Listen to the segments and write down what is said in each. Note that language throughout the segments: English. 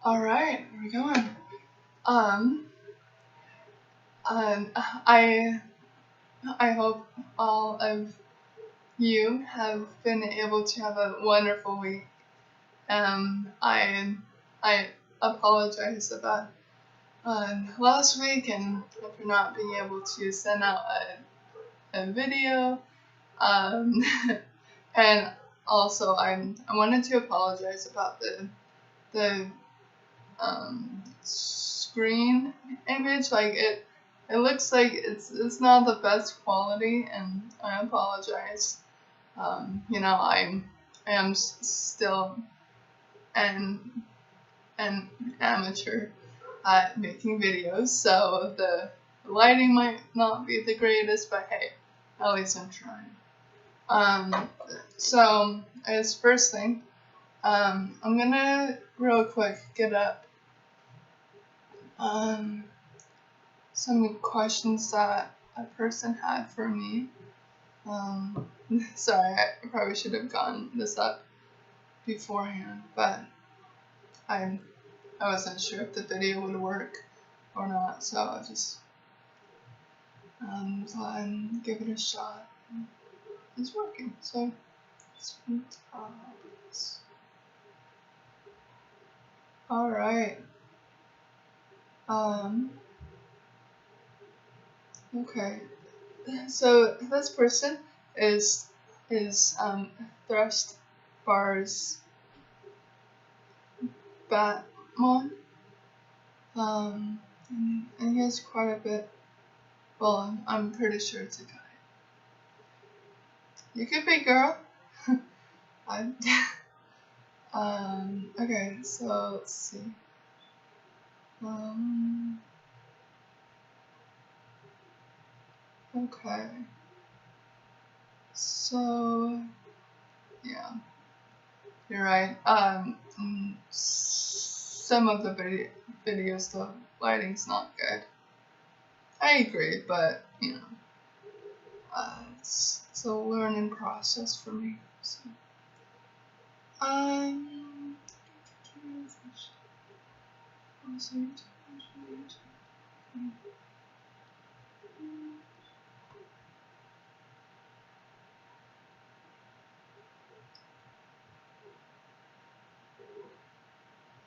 Alright, we're going. Um, I hope all of you have been able to have a wonderful week. I apologize about last week and for not being able to send out a video. And also I wanted to apologize about the screen image. Like it looks like it's not the best quality, and I apologize. I am still an amateur at making videos, so the lighting might not be the greatest, but hey, at least I'm trying. So as first thing, I'm gonna real quick get up some questions that a person had for me. Sorry, I probably should have gotten this up beforehand, but I wasn't sure if the video would work or not, so I just thought I'd give it a shot. It's working, so it's fantastic. Alright. Okay. So this person is Thrust Bar's Batmon. And he has quite a bit. Well, I'm pretty sure it's a guy. You could be girl. Okay, so let's see. Okay. So, yeah, you're right. Some of the videos, the lighting's not good. I agree, but it's a learning process for me. So,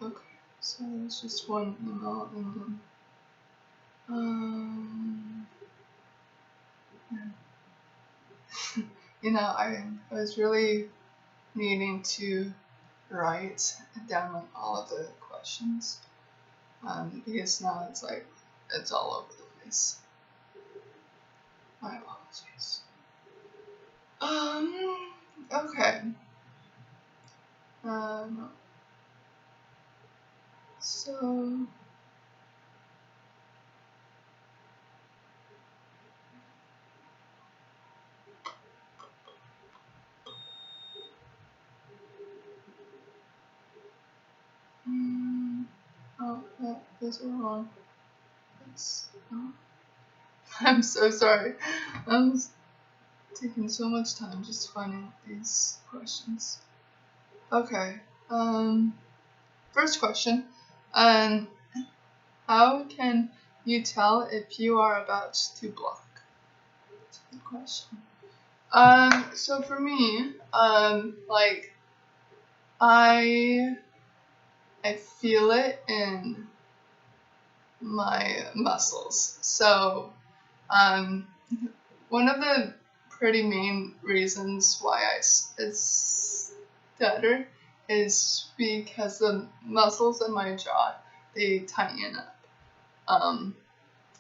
okay, so there's just one email, and then I was really needing to write down like all of the questions, because now it's like it's all over the place. My apologies. Okay. So those are wrong. I'm so sorry. I'm taking so much time just finding these questions. Okay. First question. How can you tell if you are about to block? That's a good question. So for me, like I feel it in my muscles. So, one of the pretty main reasons why I stutter is because the muscles in my jaw, they tighten up.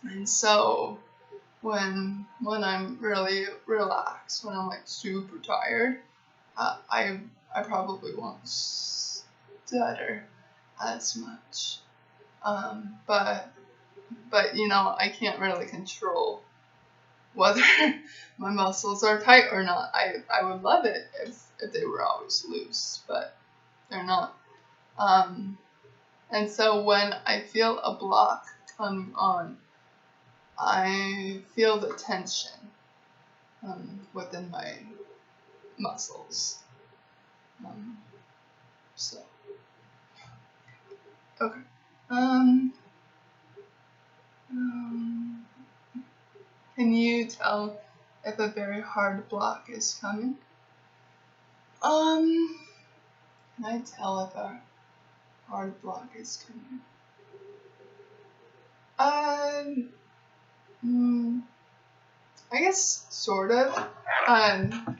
And so when I'm really relaxed, when I'm like super tired, I probably won't stutter as much. But I can't really control whether my muscles are tight or not. I would love it if they were always loose, but they're not. And so when I feel a block coming on, I feel the tension within my muscles. So Okay. Can you tell if a very hard block is coming? Can I tell if a hard block is coming? I guess sort of. Um,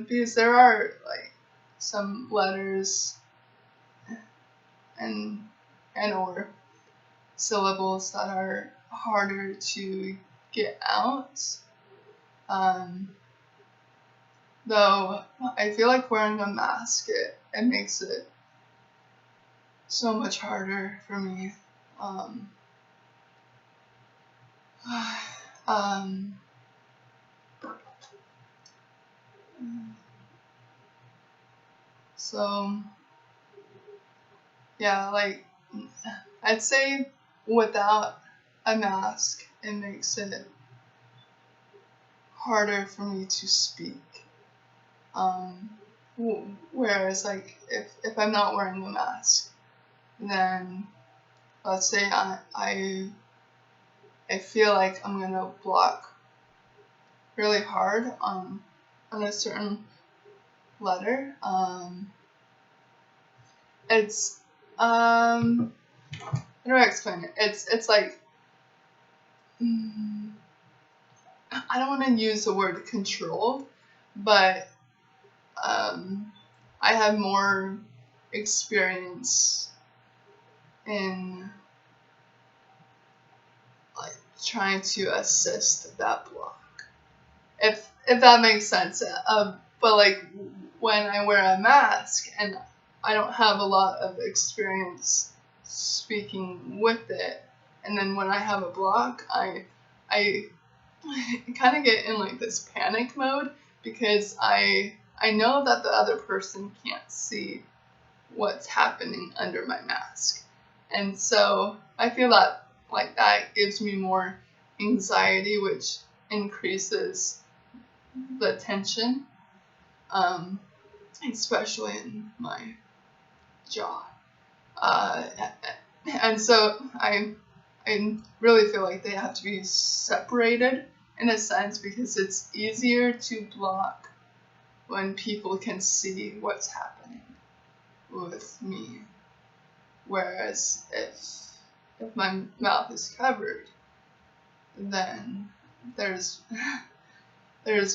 because there are like some letters and or syllables that are harder to get out. Though I feel like wearing a mask, it makes it so much harder for me. Um, so yeah, like I'd say without a mask, it makes it harder for me to speak. Whereas like if I'm not wearing a mask, then let's say I feel like I'm gonna block really hard on a certain letter. It's how do I explain it? It's like I don't want to use the word controlled, but I have more experience in like trying to assist that block, if that makes sense. But like when I wear a mask and I don't have a lot of experience speaking with it, and then when I have a block, I kind of get in like this panic mode because I know that the other person can't see what's happening under my mask. And so I feel that like that gives me more anxiety, which increases the tension, especially in my jaw. And so I really feel like they have to be separated in a sense because it's easier to block when people can see what's happening with me. Whereas if my mouth is covered, then there's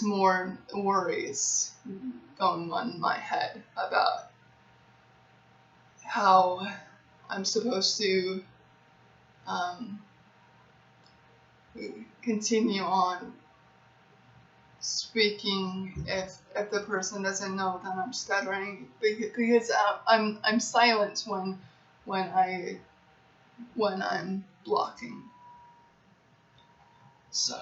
more worries going on in my head about how I'm supposed to continue on speaking if the person doesn't know that I'm stuttering, because I'm silent when I'm blocking. So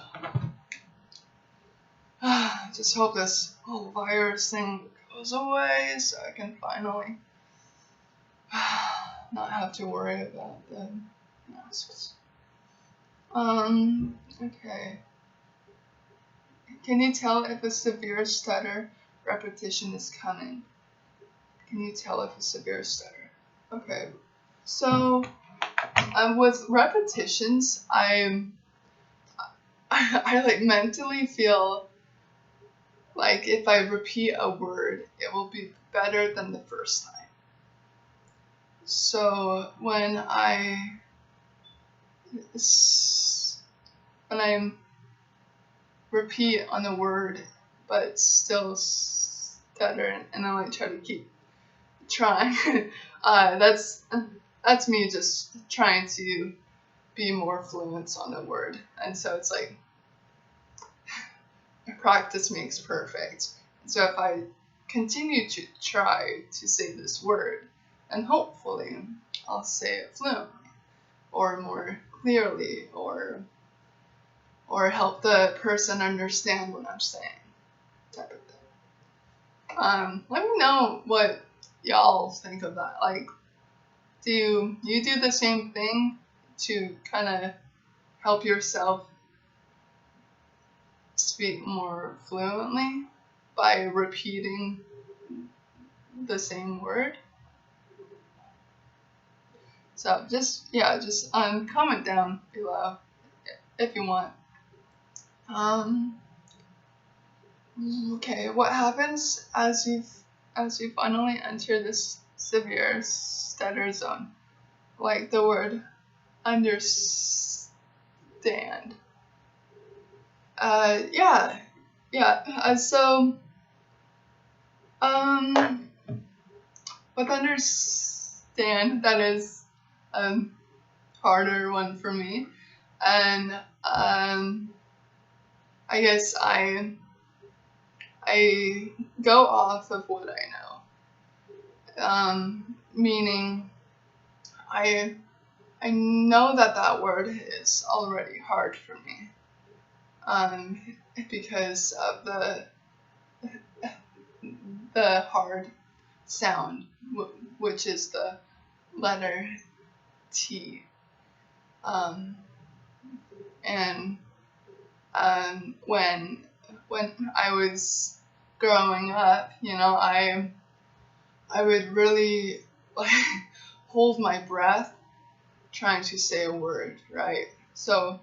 just hope this whole virus thing goes away so I can finally not have to worry about the masks. Okay. Can you tell if a severe stutter repetition is coming? Can you tell if a severe stutter? Okay. So, with repetitions, I like mentally feel like if I repeat a word, it will be better than the first time. So when I repeat on the word but still stutter and I like try to keep trying, that's me just trying to be more fluent on the word. And so it's like practice makes perfect. So if I continue to try to say this word, and hopefully I'll say it fluently or more clearly or help the person understand what I'm saying, type of thing. Let me know what y'all think of that. Like, do you do the same thing to kind of help yourself speak more fluently by repeating the same word? So just comment down below if you want. Okay, what happens as you finally enter this severe stutter zone? Like the word understand. Yeah. So with understand, that is harder one for me, and I guess I go off of what I know. Meaning I know that word is already hard for me. Because of the hard sound, which is the letter T. And when I was growing up, I would really like hold my breath trying to say a word, right? So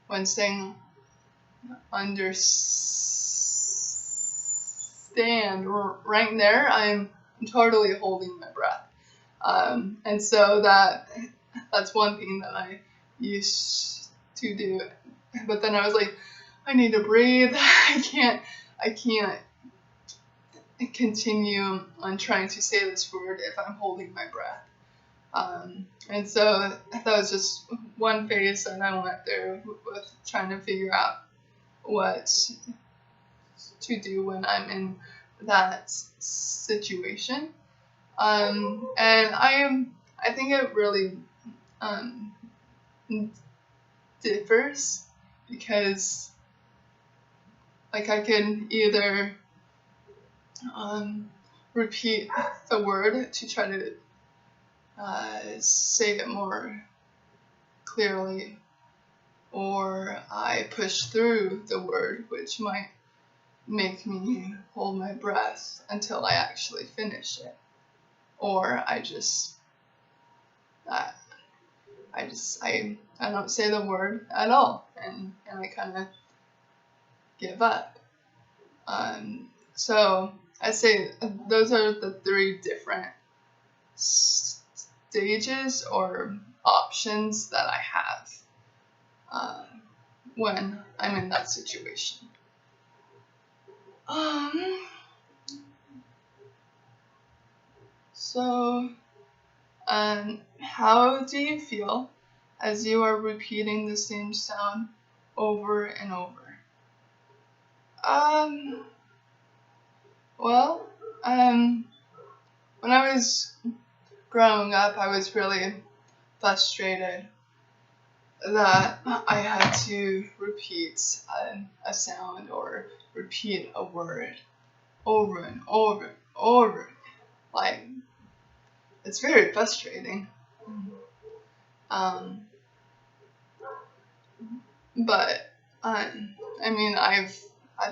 when saying understand, right there, I'm totally holding my breath. And so that's one thing that I used to do. But then I was like, I need to breathe. I can't continue on trying to say this word if I'm holding my breath. And so that was just one phase that I went through with trying to figure out what to do when I'm in that situation. And I think it really differs, because like I can either repeat the word to try to say it more clearly, or I push through the word, which might make me hold my breath until I actually finish it, or I don't say the word at all, and I kind of give up. So I say those are the 3 different stages or options that I have when I'm in that situation. So how do you feel as you are repeating the same sound over and over? Well, when I was growing up, I was really frustrated that I had to repeat a sound or repeat a word over and over and over. Like, it's very frustrating. But I mean, I've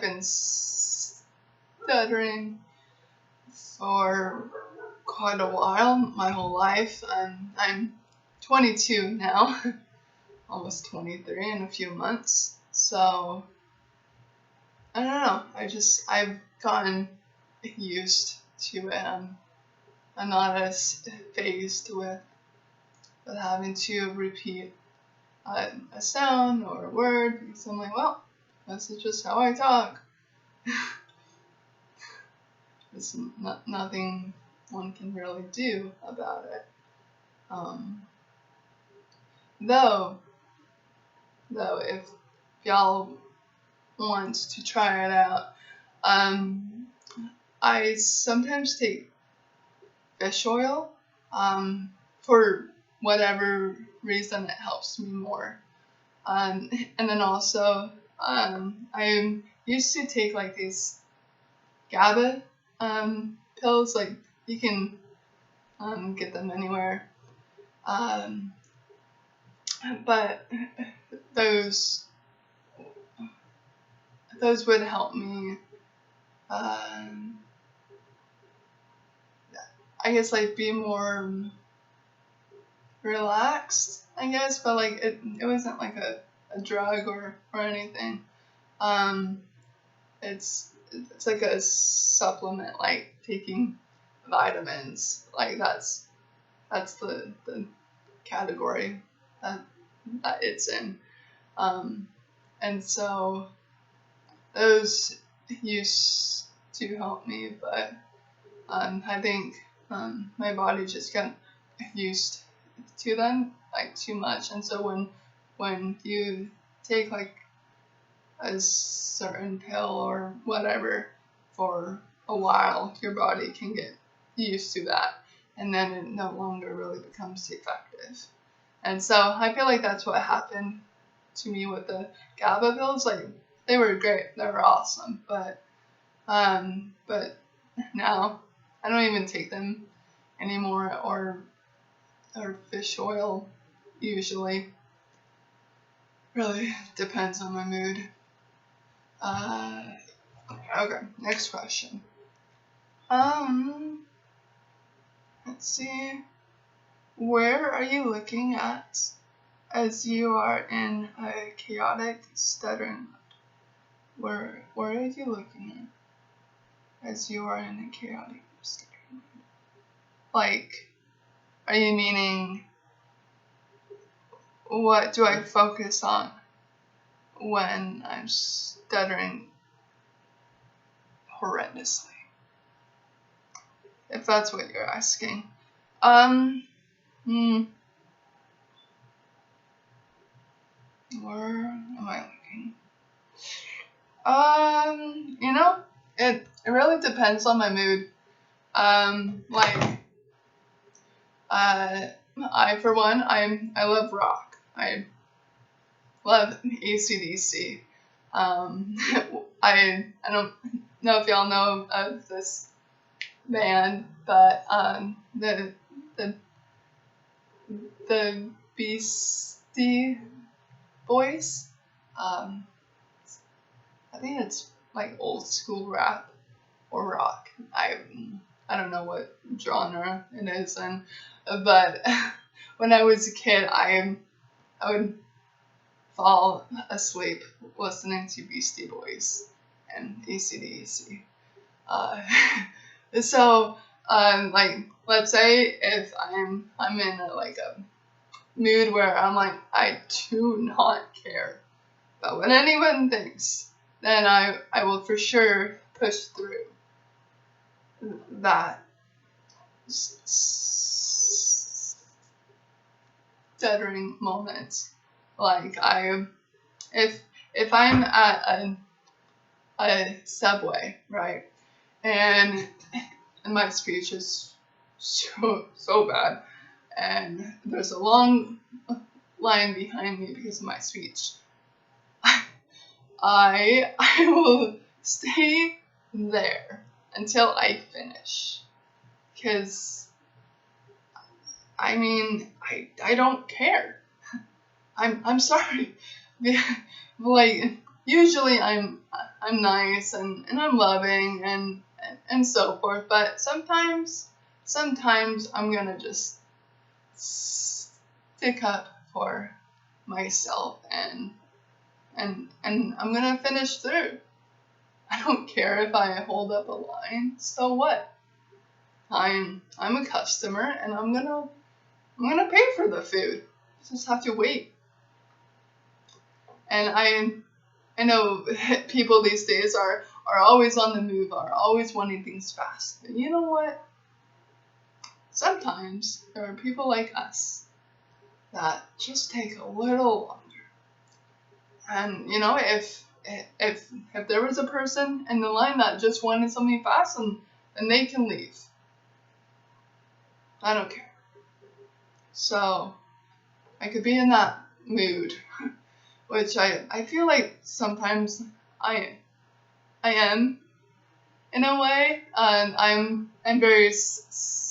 been stuttering for quite a while, my whole life. I'm 22 now, almost 23 in a few months. So I don't know. I've gotten used to it. I'm not as phased with having to repeat a sound or a word, because I'm like, well, this is just how I talk. There's nothing one can really do about it. Though if y'all want to try it out, I sometimes take fish oil. For whatever reason, it helps me more. And then also, I used to take like these GABA pills. Like, you can get them anywhere. But those would help me, I guess, like be more relaxed, I guess, but like it wasn't like a drug or anything. Um, it's like a supplement, like taking vitamins. Like that's the category that it's in. And so those used to help me, but I think my body just got used to them like too much, and so when you take like a certain pill or whatever for a while, your body can get used to that, and then it no longer really becomes effective. And so I feel like that's what happened to me with the GABA pills. Like they were great, they were awesome, but now I don't even take them anymore, or fish oil usually. Really depends on my mood. Okay, next question. Let's see. Where are you looking at as you are in a chaotic stuttering mode? Where are you looking at as you are in a chaotic stuttering mode? Like, are you meaning what do I focus on when I'm stuttering horrendously? If that's what you're asking. Where am I looking? It really depends on my mood. I for one, I love rock. I love AC/DC. I don't know if y'all know of this band, but the Beastie Boys. I think it's like old school rap or rock. I don't know what genre it is, but when I was a kid, I would fall asleep listening to Beastie Boys and AC/DC. So like let's say if I'm in a mood where I'm like I do not care about what anyone thinks, then I will for sure push through that stuttering moment. Like if I'm at a subway, right, and my speech is so bad, and there's a long line behind me because of my speech, I will stay there until I finish, because I mean I don't care. I'm sorry. Like usually I'm nice and I'm loving and so forth, but sometimes I'm gonna just stick up for myself and I'm gonna finish through. I don't care if I hold up a line. So what? I'm a customer and I'm gonna pay for the food. Just have to wait. And I know people these days are always on the move, are always wanting things fast. But you know what? Sometimes there are people like us that just take a little longer. And you know, if there was a person in the line that just wanted something fast, and they can leave. I don't care. So I could be in that mood, which I feel like sometimes I am in a way, and I'm very stubborn,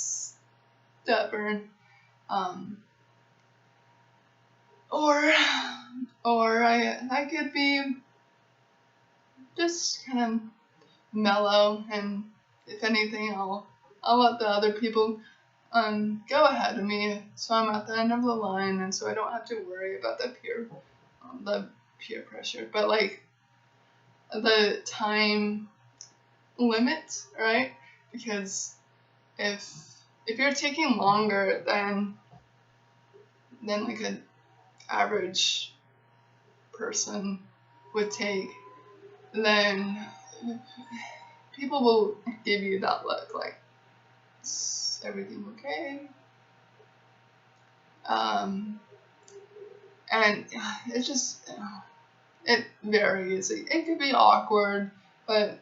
or I could be just kind of mellow, and if anything, I'll let the other people go ahead of me, so I'm at the end of the line, and so I don't have to worry about the peer pressure. But like the time limit, right? Because if you're taking longer than like an average person would take, then people will give you that look like, is everything okay? And it just, it varies. It could be awkward, or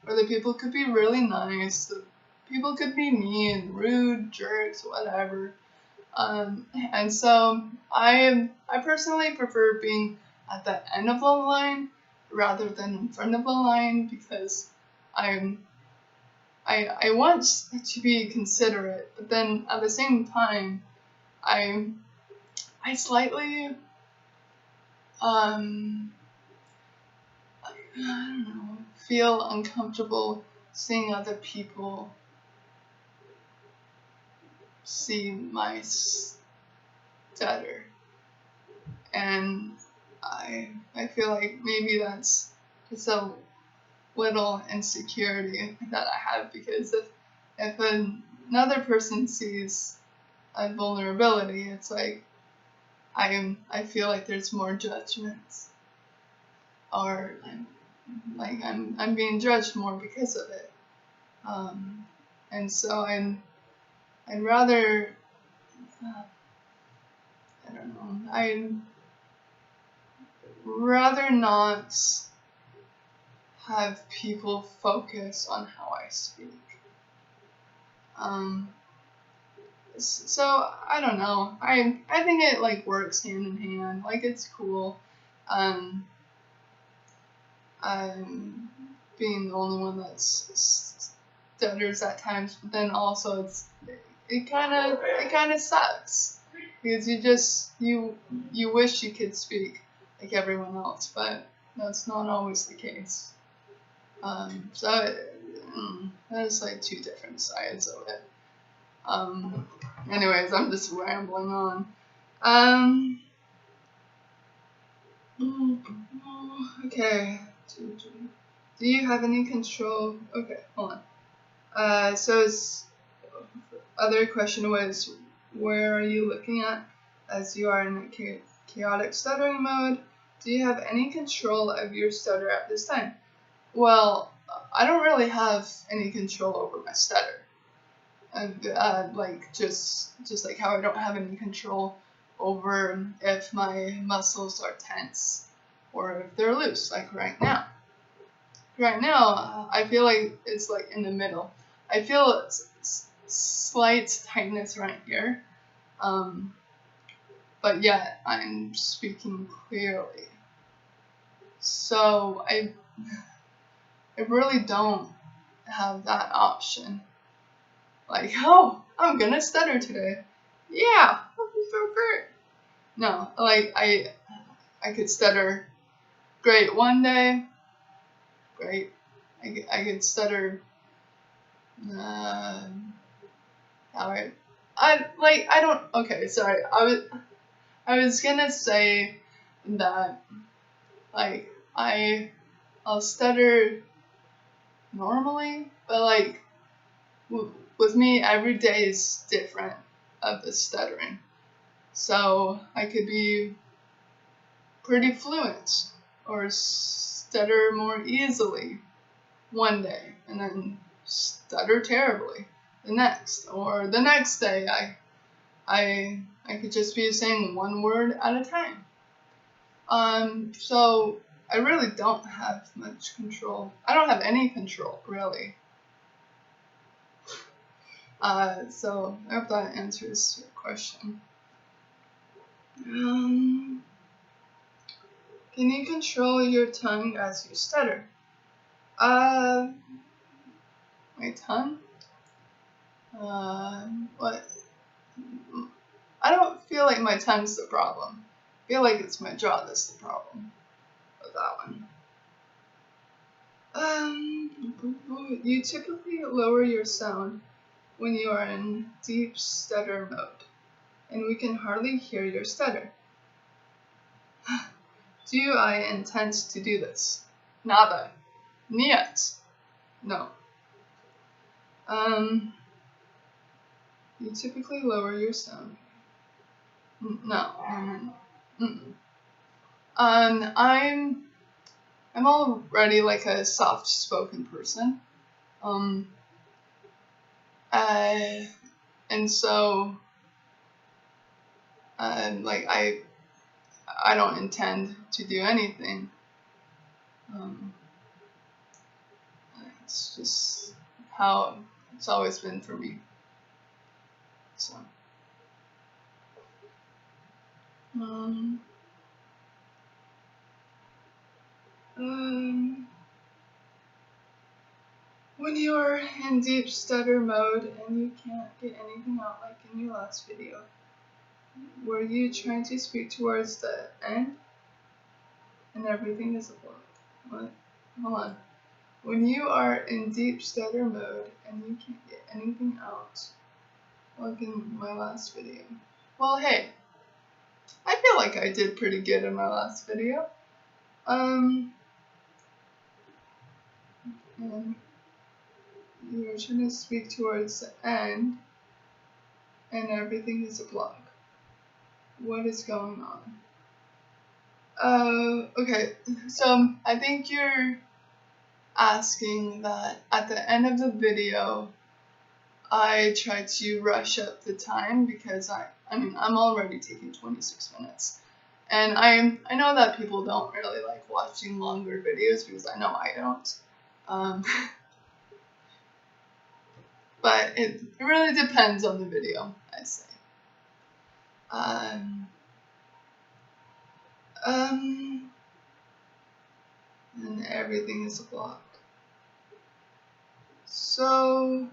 the people could be really nice. The people could be mean, rude, jerks, whatever. And so I personally prefer being at the end of the line rather than in front of the line, because I want to be considerate, but then at the same time I slightly I don't know, feel uncomfortable seeing other people see my stutter, and I feel like maybe that's just a little insecurity that I have, because if another person sees a vulnerability, it's like I feel like there's more judgments, or I'm being judged more because of it, and so I'd rather I don't know, I'd rather not have people focus on how I speak. So I don't know. I think it like works hand in hand. Like it's cool. I'm being the only one that stutters at times, but then also it kind of sucks, because you wish you could speak like everyone else, but that's not always the case. So there's like two different sides of it. Anyways, I'm just rambling on. Okay. Do you have any control? Okay, hold on. So other question was, where are you looking at as you are in a chaotic stuttering mode? Do you have any control of your stutter at this time? Well, I don't really have any control over my stutter. Like just like how I don't have any control over if my muscles are tense or if they're loose, like right now. Right now, I feel like it's like in the middle. I feel slight tightness right here, but yet I'm speaking clearly. So I really don't have that option. Like, oh, I'm gonna stutter today. Yeah, that'd be so great. No, like I could stutter great one day. Great. I could stutter. Alright. I don't. Okay, sorry. I was gonna say that like I'll stutter normally, but like with me, every day is different of the stuttering. So I could be pretty fluent or stutter more easily one day, and then stutter terribly the next. Or the next day, I could just be saying one word at a time. So I really don't have much control. I don't have any control, really. So I hope that answers your question. Can you control your tongue as you stutter? My tongue? What? I don't feel like my tongue's the problem. I feel like it's my jaw that's the problem with that one. You typically lower your sound when you are in deep stutter mode, and we can hardly hear your stutter. Do I intend to do this? Nada. Niet. No. You typically lower your sound. No. I'm already like a soft-spoken person. And so, like I don't intend to do anything. It's just how it's always been for me. So, when you're in deep stutter mode and you can't get anything out, like in your last video, were you trying to speak towards the end and everything is a block? What? Hold on. When you are in deep stutter mode and you can't get anything out, like in my last video. Well, hey, I feel like I did pretty good in my last video. And you were trying to speak towards the end and everything is a block. What is going on? Okay, so I think you're asking that at the end of the video, I try to rush up the time because I'm already taking 26 minutes. And I know that people don't really like watching longer videos because I know I don't. But it really depends on the video, I'd say. And everything is a block. So,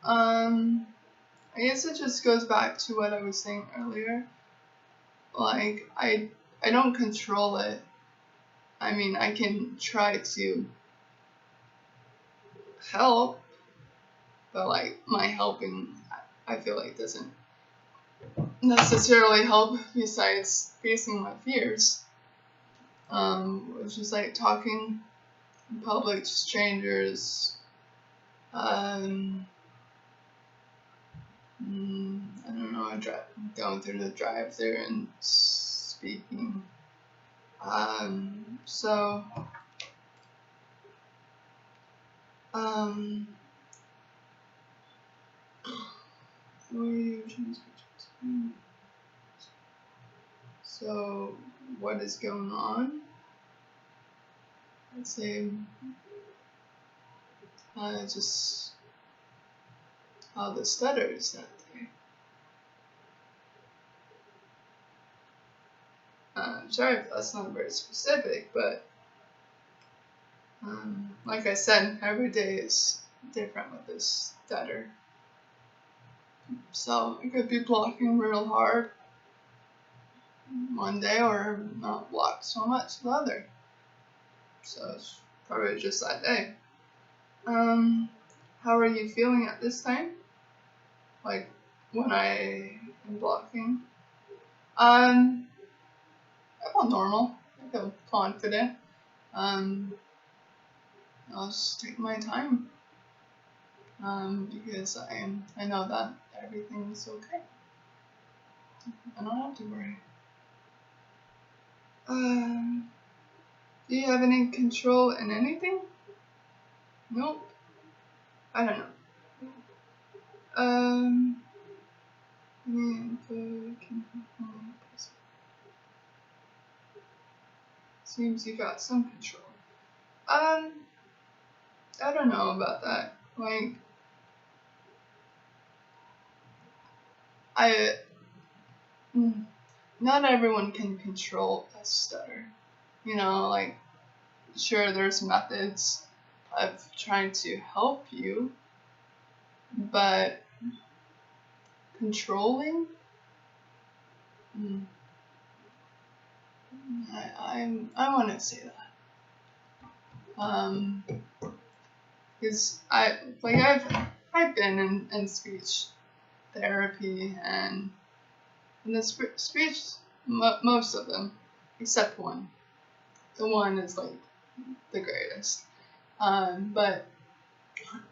I guess it just goes back to what I was saying earlier. Like, I don't control it. I mean, I can try to help, but like my helping, I feel like doesn't necessarily help besides facing my fears. Which is like talking in public to strangers. I don't know, going through the drive-thru and speaking. So, what are you trying to speak? So, what is going on? I'd say, just how the stutter is that day. I'm sorry if that's not very specific, but like I said, every day is different with this stutter. So it could be blocking real hard one day or not block so much the other. So it's probably just that day. How are you feeling at this time? Like when I am blocking? I feel normal. I feel confident. I'll just take my time. Because I know that everything's okay. I don't have to worry. Do you have any control in anything? Nope. I don't know. Seems you got some control. I don't know about that. Like, not everyone can control a stutter. You know, like, sure, there's methods of trying to help you, but controlling? I wouldn't say that. Because I've been in speech therapy and in the speech, most of them, except one. The one is like the greatest. But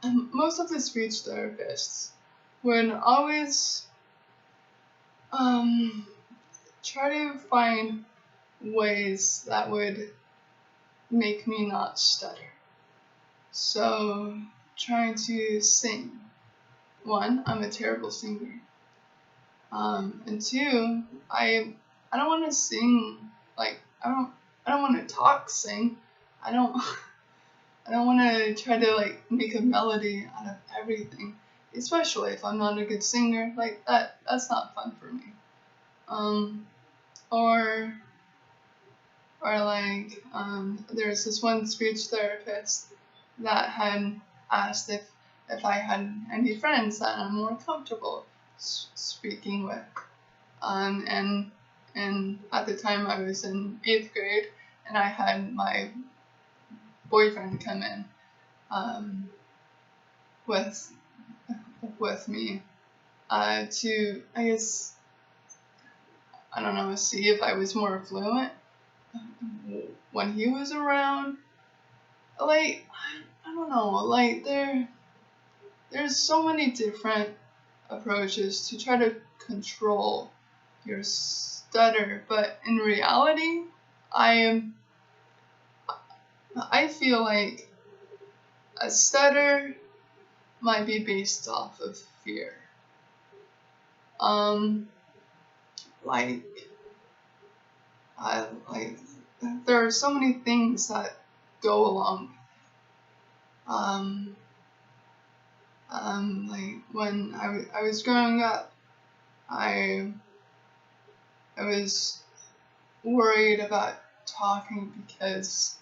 most of the speech therapists would always try to find ways that would make me not stutter. So, trying to sing. One, I'm a terrible singer. And two, I don't want to sing like I don't want to sing. I don't want to try to like make a melody out of everything, especially if I'm not a good singer. Like that's not fun for me. Or like there's this one speech therapist that had asked if I had any friends that I'm more comfortable speaking with. And at the time I was in 8th grade, and I had my boyfriend come in with me to, I guess, I don't know, see if I was more fluent when he was around. Like, I don't know, like there's so many different approaches to try to control your stutter, but in reality, I feel like a stutter might be based off of fear. There are so many things that go along with it. Like when I was growing up, I was worried about talking because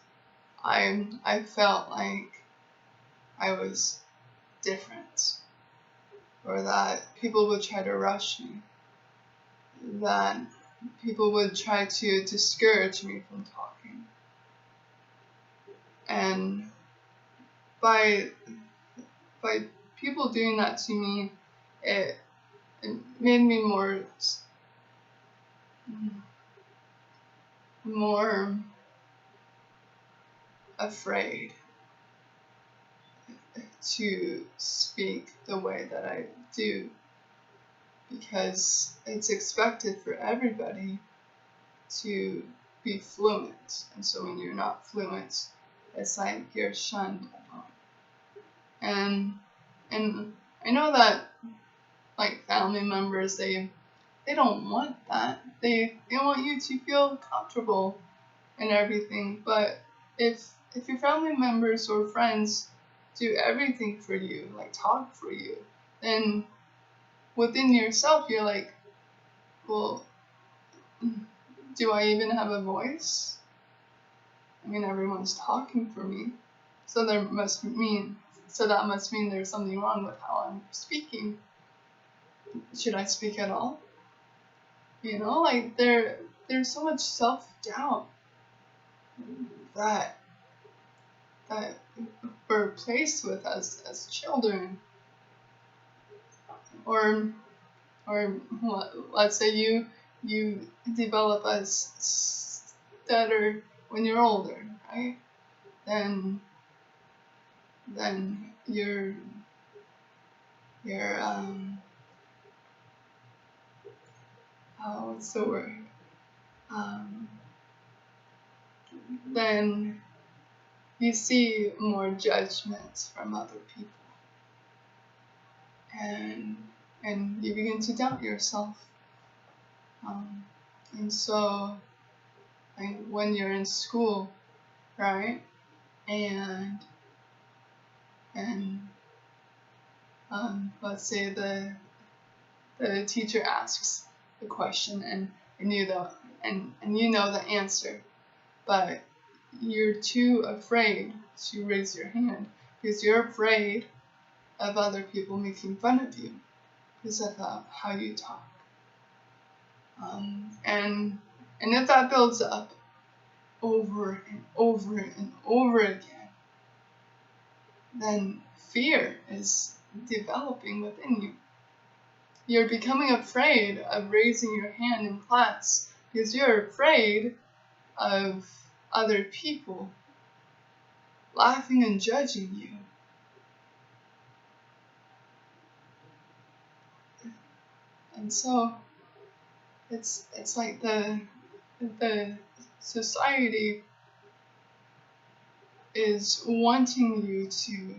I felt like I was different, or that people would try to rush me, that people would try to discourage me from talking. And by people doing that to me, it made me more afraid to speak the way that I do, because it's expected for everybody to be fluent, and so when you're not fluent, it's like you're shunned upon. And I know that like family members, they don't want that. They want you to feel comfortable and everything. But if your family members or friends do everything for you, like talk for you, then within yourself you're like, well, do I even have a voice? I mean, everyone's talking for me, so that must mean there's something wrong with how I'm speaking. Should I speak at all? You know, like there's so much self-doubt that we're placed with as children. Or let's say you develop a stutter when you're older, right? Then you're what's the word? Then you see more judgment from other people, and you begin to doubt yourself. And so, like when you're in school, right? And let's say the teacher asks the question, and you know the answer, but you're too afraid to raise your hand because you're afraid of other people making fun of you because of how you talk. And if that builds up over and over and over again, then fear is developing within you. You're becoming afraid of raising your hand in class because you're afraid of other people laughing and judging you. And so it's like the society is wanting you to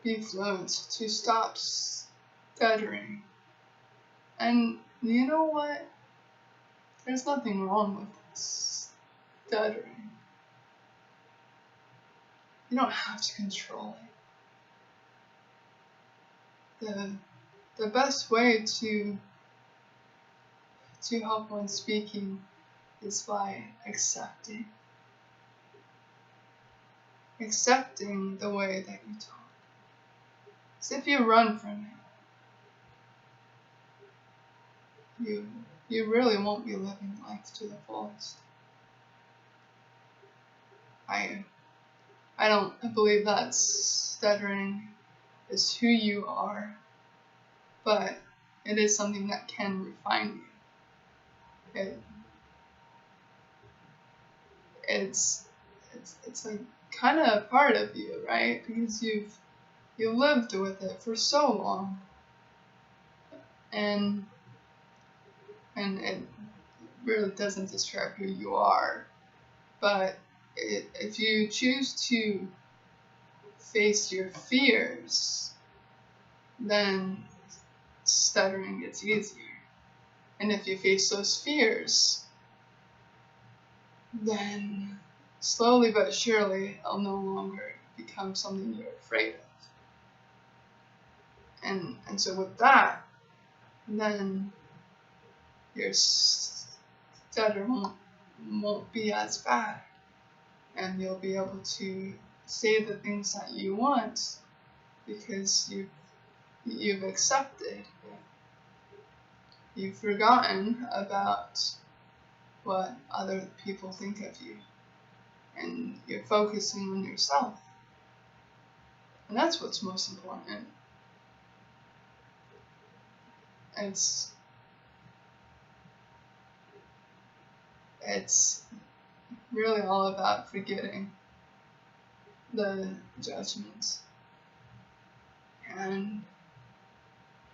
be fluent, to stop stuttering. And you know what? There's nothing wrong with stuttering. You don't have to control it. The best way to help when speaking is by accepting the way that you talk. Because if you run from it, you really won't be living life to the fullest. I don't believe that stuttering is who you are, but it is something that can refine you. It's like kind of a part of you, right? Because you lived with it for so long, and it really doesn't describe who you are. But if you choose to face your fears, then stuttering gets easier. And if you face those fears, then slowly but surely it'll no longer become something you're afraid of. And so with that, then your stutter won't be as bad, and you'll be able to say the things that you want because you've accepted. You've forgotten about what other people think of you, and you're focusing on yourself. And that's what's most important. It's really all about forgetting the judgments and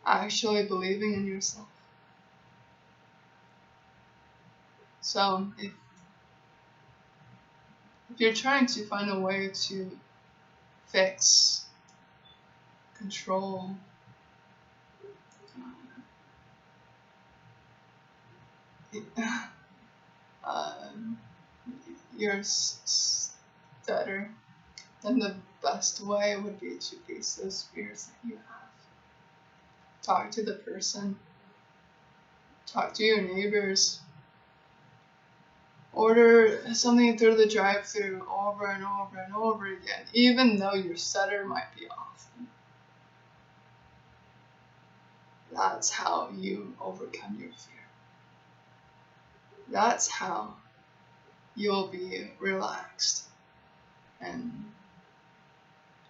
actually believing in yourself. So if you're trying to find a way to fix, control, your stutter, then the best way would be to face those fears that you have. Talk to the person, talk to your neighbors, order something through the drive-thru over and over and over again, even though your stutter might be off. That's how you overcome your fear. That's how you'll be relaxed and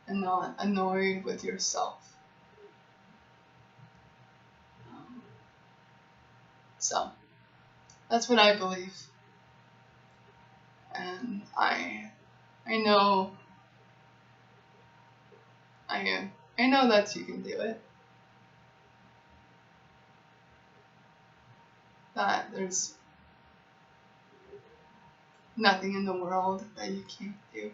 not annoyed with yourself. So that's what I believe, and I know that you can do it. That there's nothing in the world that you can't do.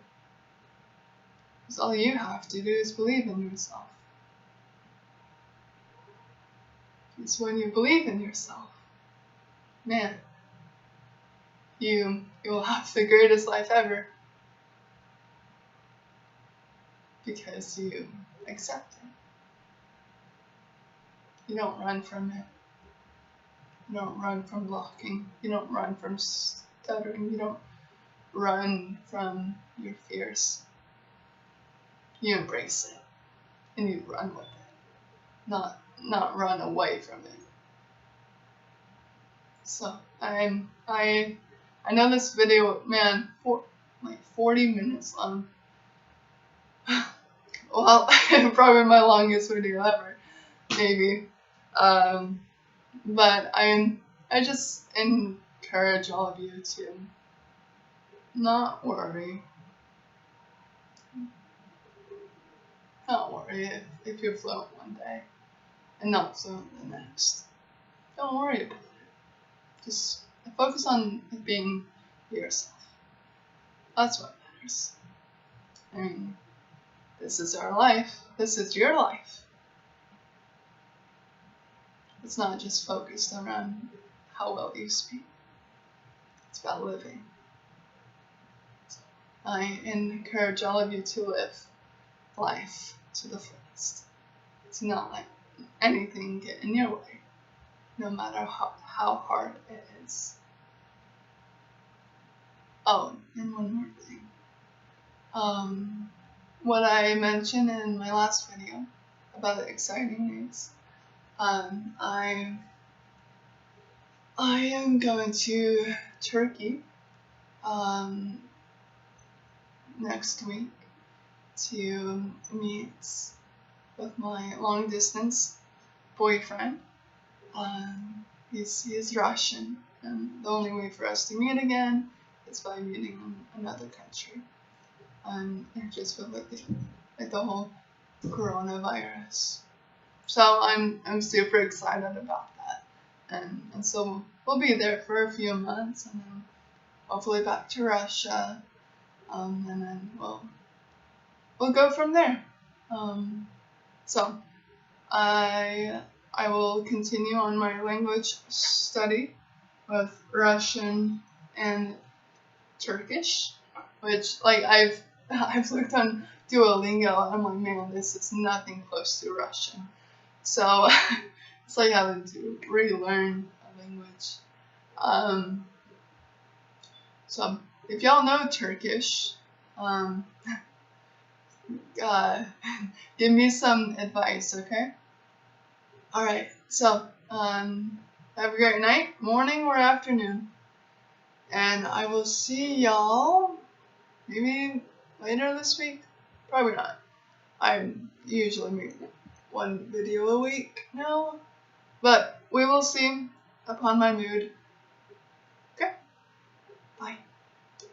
Because all you have to do is believe in yourself. Because when you believe in yourself, man, you will have the greatest life ever. Because you accept it. You don't run from it. You don't run from blocking. You don't run from stuttering. You don't run from your fears. You embrace it and you run with it, not run away from it. So I know this video, man, like 40 minutes long, well, probably my longest video ever, maybe. But I just encourage all of you to not worry. Don't worry if you're fluent one day and not fluent the next. Don't worry about it. Just focus on being yourself. That's what matters. I mean, this is our life. This is your life. It's not just focused around how well you speak. It's about living. I encourage all of you to live life to the fullest. To not let anything get in your way, no matter how hard it is. Oh, and one more thing. What I mentioned in my last video about the exciting news. I am going to Turkey next week to meet with my long distance boyfriend. He's Russian, and the only way for us to meet again is by meeting in another country. Just with like the whole coronavirus. So I'm super excited about that, and so we'll be there for a few months, and then hopefully back to Russia, and then we'll go from there. So I will continue on my language study with Russian and Turkish, which like I've looked on Duolingo and I'm like, man, this is nothing close to Russian. So it's like having to relearn a language. So if y'all know Turkish, give me some advice, okay? Alright, so have a great night, morning or afternoon. And I will see y'all maybe later this week. Probably not. I usually make one video a week now. But we will see upon my mood.